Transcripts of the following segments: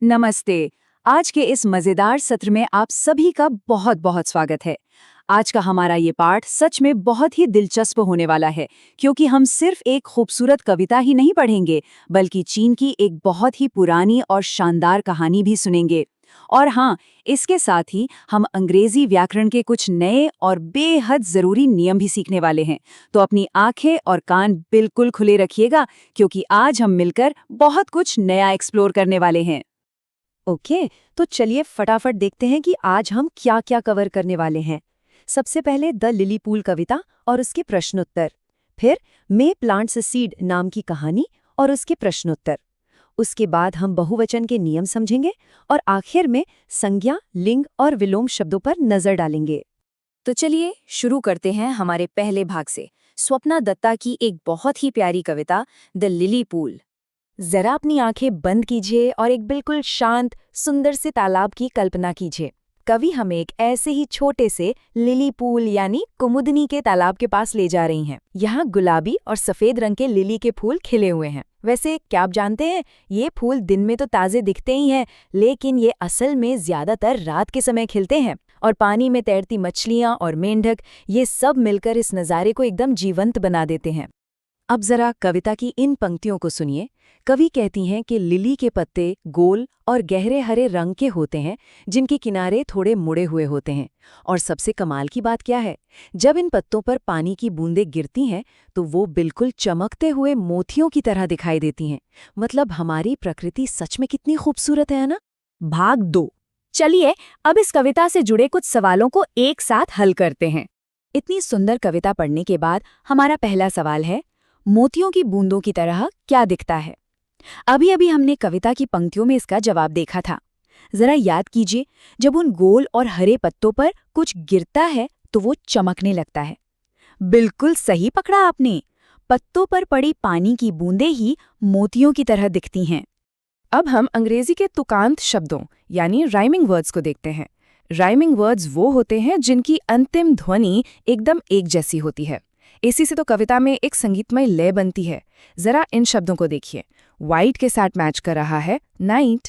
नमस्ते। आज के इस मजेदार सत्र में आप सभी का बहुत बहुत स्वागत है। आज का हमारा ये पाठ सच में बहुत ही दिलचस्प होने वाला है, क्योंकि हम सिर्फ एक खूबसूरत कविता ही नहीं पढ़ेंगे, बल्कि चीन की एक बहुत ही पुरानी और शानदार कहानी भी सुनेंगे। और हाँ, इसके साथ ही हम अंग्रेजी व्याकरण के कुछ नए और बेहद जरूरी नियम भी सीखने वाले हैं। तो अपनी आंखें और कान बिल्कुल खुले रखिएगा, क्योंकि आज हम मिलकर बहुत कुछ नया एक्सप्लोर करने वाले हैं। ओके, तो चलिए फटाफट देखते हैं कि आज हम क्या क्या कवर करने वाले हैं। सबसे पहले द लिली पूल कविता और उसके प्रश्नोत्तर, फिर मे प्लांट्स अ सीड नाम की कहानी और उसके प्रश्नोत्तर। उसके बाद हम बहुवचन के नियम समझेंगे और आखिर में संज्ञा, लिंग और विलोम शब्दों पर नजर डालेंगे। तो चलिए शुरू करते हैं हमारे पहले भाग से, स्वप्ना दत्ता की एक बहुत ही प्यारी कविता द लिली पूल। जरा अपनी आंखें बंद कीजिए और एक बिल्कुल शांत, सुंदर से तालाब की कल्पना कीजिए। कवि हमें एक ऐसे ही छोटे से लिली पूल यानी कुमुदनी के तालाब के पास ले जा रही हैं। यहाँ गुलाबी और सफेद रंग के लिली के फूल खिले हुए हैं। वैसे क्या आप जानते हैं, ये फूल दिन में तो ताजे दिखते ही हैं, लेकिन ये असल में ज्यादातर रात के समय खिलते हैं। और पानी में तैरती मछलियाँ और मेंढक, ये सब मिलकर इस नज़ारे को एकदम जीवंत बना देते हैं। अब जरा कविता की इन पंक्तियों को सुनिए। कवि कहती हैं कि लिली के पत्ते गोल और गहरे हरे रंग के होते हैं, जिनके किनारे थोड़े मुड़े हुए होते हैं। और सबसे कमाल की बात क्या है, जब इन पत्तों पर पानी की बूंदें गिरती हैं तो वो बिल्कुल चमकते हुए मोतियों की तरह दिखाई देती हैं। मतलब हमारी प्रकृति सच में कितनी खूबसूरत है ना। भाग 2। चलिए अब इस कविता से जुड़े कुछ सवालों को एक साथ हल करते हैं। इतनी सुंदर कविता पढ़ने के बाद हमारा पहला सवाल है, मोतियों की बूंदों की तरह क्या दिखता है? अभी अभी हमने कविता की पंक्तियों में इसका जवाब देखा था। जरा याद कीजिए, जब उन गोल और हरे पत्तों पर कुछ गिरता है तो वो चमकने लगता है। बिल्कुल सही पकड़ा आपने। पत्तों पर पड़ी पानी की बूंदें ही मोतियों की तरह दिखती हैं। अब हम अंग्रेजी के तुकांत शब्दों यानी राइमिंग वर्ड्स को देखते हैं। राइमिंग वर्ड्स वो होते हैं जिनकी अंतिम ध्वनि एकदम एक जैसी होती है। इसी से तो कविता में एक संगीतमय लय बनती है। जरा इन शब्दों को देखिए। वाइट के साथ मैच कर रहा है नाइट,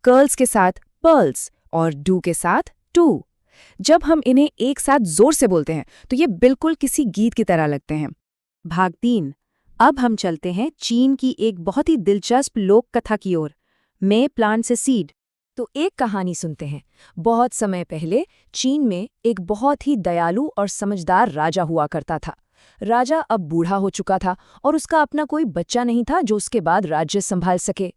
कर्ल्स के साथ पर्ल्स और डू के साथ टू। जब हम इन्हें एक साथ जोर से बोलते हैं तो ये बिल्कुल किसी गीत की तरह लगते हैं। भाग 3। अब हम चलते हैं चीन की एक बहुत ही दिलचस्प लोक कथा की ओर, मे प्लांट्स अ सीड। तो एक कहानी सुनते हैं। बहुत समय पहले चीन में एक बहुत ही दयालु और समझदार राजा हुआ करता था। राजा अब बूढ़ा हो चुका था और उसका अपना कोई बच्चा नहीं था जो उसके बाद राज्य संभाल सके।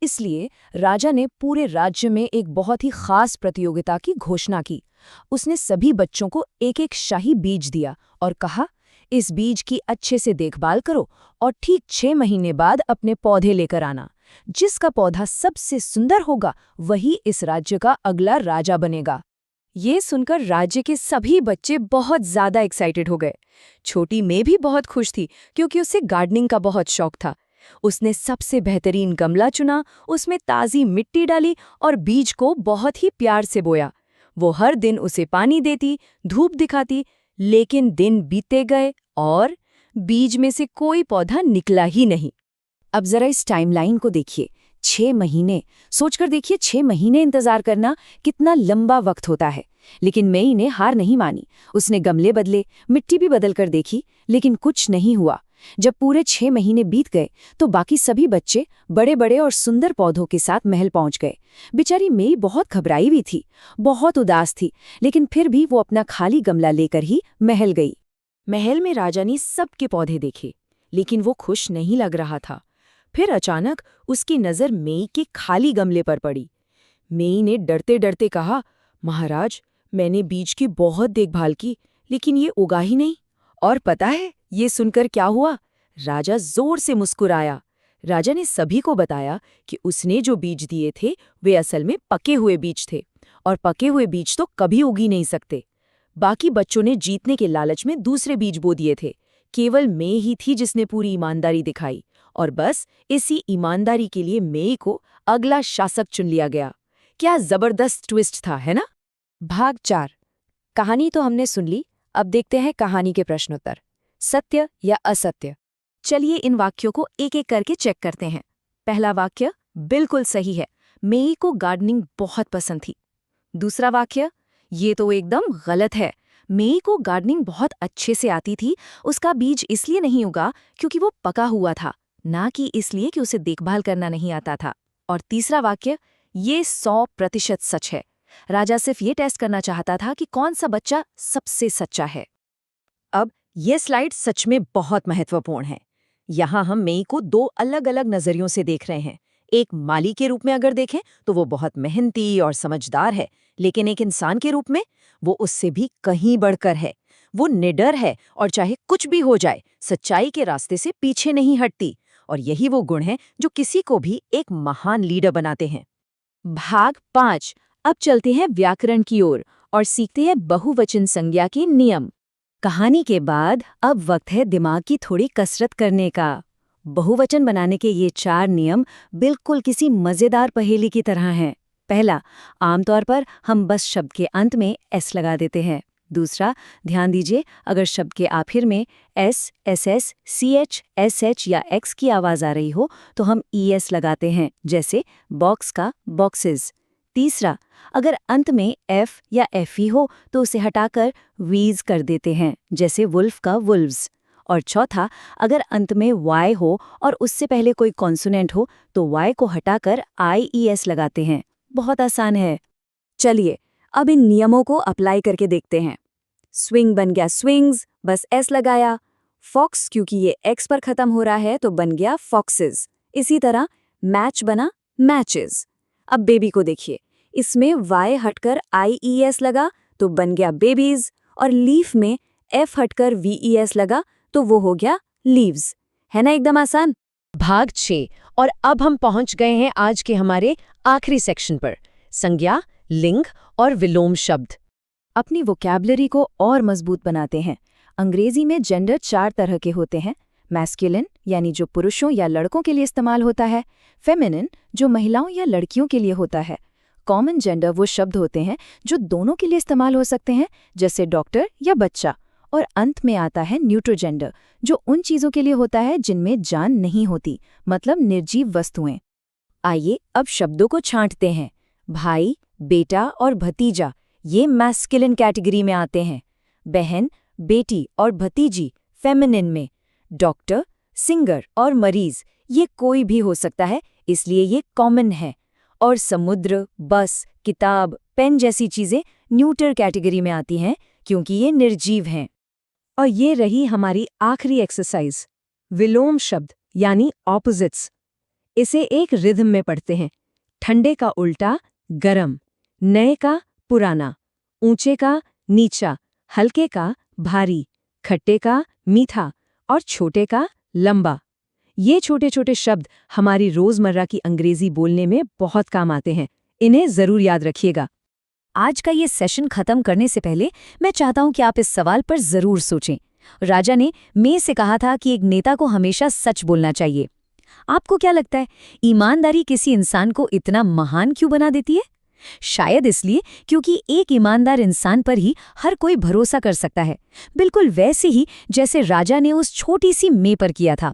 इसलिए राजा ने पूरे राज्य में एक बहुत ही खास प्रतियोगिता की घोषणा की। उसने सभी बच्चों को एक एक शाही बीज दिया और कहा, इस बीज की अच्छे से देखभाल करो और ठीक 6 महीने बाद अपने पौधे लेकर आना। जिसका पौधा सबसे सुंदर होगा वही इस राज्य का अगला राजा बनेगा। ये सुनकर राज्य के सभी बच्चे बहुत ज्यादा एक्साइटेड हो गए। छोटी मैं भी बहुत खुश थी, क्योंकि उसे गार्डनिंग का बहुत शौक था। उसने सबसे बेहतरीन गमला चुना, उसमें ताज़ी मिट्टी डाली और बीज को बहुत ही प्यार से बोया। वो हर दिन उसे पानी देती, धूप दिखाती, लेकिन दिन बीतते गए और बीज में से कोई पौधा निकला ही नहीं। अब जरा इस टाइमलाइन को देखिए। 6 महीने, सोचकर देखिए 6 महीने इंतजार करना कितना लंबा वक्त होता है। लेकिन मई ने हार नहीं मानी। उसने गमले बदले, मिट्टी भी बदल कर देखी, लेकिन कुछ नहीं हुआ। जब पूरे 6 महीने बीत गए तो बाकी सभी बच्चे बड़े बड़े और सुंदर पौधों के साथ महल पहुंच गए। बेचारी मई बहुत घबराई हुई थी, बहुत उदास थी, लेकिन फिर भी वो अपना खाली गमला लेकर ही महल गई। महल में राजा ने सबके पौधे देखे, लेकिन वो खुश नहीं लग रहा था। फिर अचानक उसकी नजर मेई के खाली गमले पर पड़ी। मेई ने डरते डरते कहा, महाराज, मैंने बीज की बहुत देखभाल की, लेकिन ये उगा ही नहीं। और पता है ये सुनकर क्या हुआ? राजा जोर से मुस्कुराया। राजा ने सभी को बताया कि उसने जो बीज दिए थे वे असल में पके हुए बीज थे, और पके हुए बीज तो कभी उगी नहीं सकते। बाकी बच्चों ने जीतने के लालच में दूसरे बीज बो दिए थे। केवल मेई ही थी जिसने पूरी ईमानदारी दिखाई, और बस इसी ईमानदारी के लिए मेई को अगला शासक चुन लिया गया। क्या जबरदस्त ट्विस्ट था, है ना? भाग 4। कहानी तो हमने सुन ली, अब देखते हैं कहानी के प्रश्नोत्तर। सत्य या असत्य? चलिए इन वाक्यों को एक एक करके चेक करते हैं। पहला वाक्य बिल्कुल सही है। मेई को गार्डनिंग बहुत पसंद थी। दूसरा वाक्य, ये तो एकदम गलत है। मेई को गार्डनिंग बहुत अच्छे से आती थी, उसका बीज इसलिए नहीं उगा क्योंकि वो पका हुआ था, ना कि इसलिए कि उसे देखभाल करना नहीं आता था। और तीसरा वाक्य, ये 100% सच है। राजा सिर्फ ये टेस्ट करना चाहता था कि कौन सा बच्चा सबसे सच्चा है। अब ये स्लाइड सच में बहुत महत्वपूर्ण है। यहाँ हम मेई को दो अलग अलग नजरियों से देख रहे हैं। एक माली के रूप में अगर देखें तो वो बहुत मेहनती और समझदार है, लेकिन एक इंसान के रूप में वो उससे भी कहीं बढ़कर है। वो निडर है और चाहे कुछ भी हो जाए सच्चाई के रास्ते से पीछे नहीं हटती। और यही वो गुण है जो किसी को भी एक महान लीडर बनाते हैं। भाग 5। अब चलते हैं व्याकरण की ओर और सीखते हैं बहुवचन संज्ञा के नियम। कहानी के बाद अब वक्त है दिमाग की थोड़ी कसरत करने का। बहुवचन बनाने के ये 4 नियम बिल्कुल किसी मजेदार पहेली की तरह हैं। पहला, आमतौर पर हम बस शब्द के अंत में एस लगा देते हैं। दूसरा, ध्यान दीजिए, अगर शब्द के आखिर में एस, एसएस, सीएच, एसएच या एक्स की आवाज आ रही हो तो हम ईएस लगाते हैं, जैसे बॉक्स का बॉक्सेस। तीसरा, अगर अंत में एफ या एफई हो तो उसे हटाकर वीज कर देते हैं, जैसे वुल्फ का वुल्व्स। और चौथा, अगर अंत में वाई हो और उससे पहले कोई कॉन्सोनेंट हो तो वाई को हटाकर आईईएस लगाते हैं। बहुत आसान है। चलिए अब इन नियमों को अप्लाई करके देखते हैं। स्विंग बन गया स्विंग्स, बस एस लगाया। फॉक्स क्योंकि ये एक्स पर खत्म हो रहा है तो बन गया फॉक्सेस। इसी तरह मैच बना मैचेस। अब बेबी को देखिए, इसमें वाई हटकर आईईएस लगा तो बन गया बेबीज, और लीफ में एफ हटकर वीईएस लगा तो वो हो गया लीव्स। है ना एकदम आसान। भाग 6। और अब हम पहुंच गए हैं आज के हमारे आखिरी सेक्शन पर, संज्ञा, लिंग और विलोम शब्द। अपनी वोकैबुलरी को और मजबूत बनाते हैं। अंग्रेजी में जेंडर 4 तरह के होते हैं। मैस्कुलिन यानी जो पुरुषों या लड़कों के लिए इस्तेमाल होता है, फेमिनिन जो महिलाओं या लड़कियों के लिए होता है। कॉमन जेंडर वो शब्द होते हैं जो दोनों के लिए इस्तेमाल हो सकते हैं, जैसे डॉक्टर या बच्चा। और अंत में आता है न्यूट्रल जेंडर, जो उन चीजों के लिए होता है जिनमें जान नहीं होती, मतलब निर्जीव वस्तुएं। आइए अब शब्दों को छांटते हैं। भाई, बेटा और भतीजा ये मैस्कुलिन कैटेगरी में आते हैं। बहन, बेटी और भतीजी फेमिनिन में। डॉक्टर, सिंगर और मरीज ये कोई भी हो सकता है, इसलिए ये कॉमन है। और समुद्र, बस, किताब, पेन जैसी चीजें न्यूटर कैटेगरी में आती हैं क्योंकि ये निर्जीव हैं। और ये रही हमारी आखिरी एक्सरसाइज, विलोम शब्द यानी ऑपोजिट्स। इसे एक रिदम में पढ़ते हैं। ठंडे का उल्टा गरम, नए का पुराना, ऊंचे का नीचा, हल्के का भारी, खट्टे का मीठा और छोटे का लंबा। ये छोटे छोटे शब्द हमारी रोजमर्रा की अंग्रेजी बोलने में बहुत काम आते हैं। इन्हें जरूर याद रखिएगा। आज का ये सेशन खत्म करने से पहले मैं चाहता हूं कि आप इस सवाल पर जरूर सोचें। राजा ने मे से कहा था कि एक नेता को हमेशा सच बोलना चाहिए। आपको क्या लगता है, ईमानदारी किसी इंसान को इतना महान क्यों बना देती है? शायद इसलिए क्योंकि एक ईमानदार इंसान पर ही हर कोई भरोसा कर सकता है, बिल्कुल वैसे ही जैसे राजा ने उस छोटी सी मे पर किया था।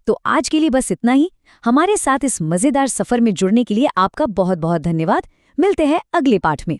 तो आज के लिए बस इतना ही। हमारे साथ इस मजेदार सफर में जुड़ने के लिए आपका बहुत बहुत धन्यवाद। मिलते हैं अगले पाठ में।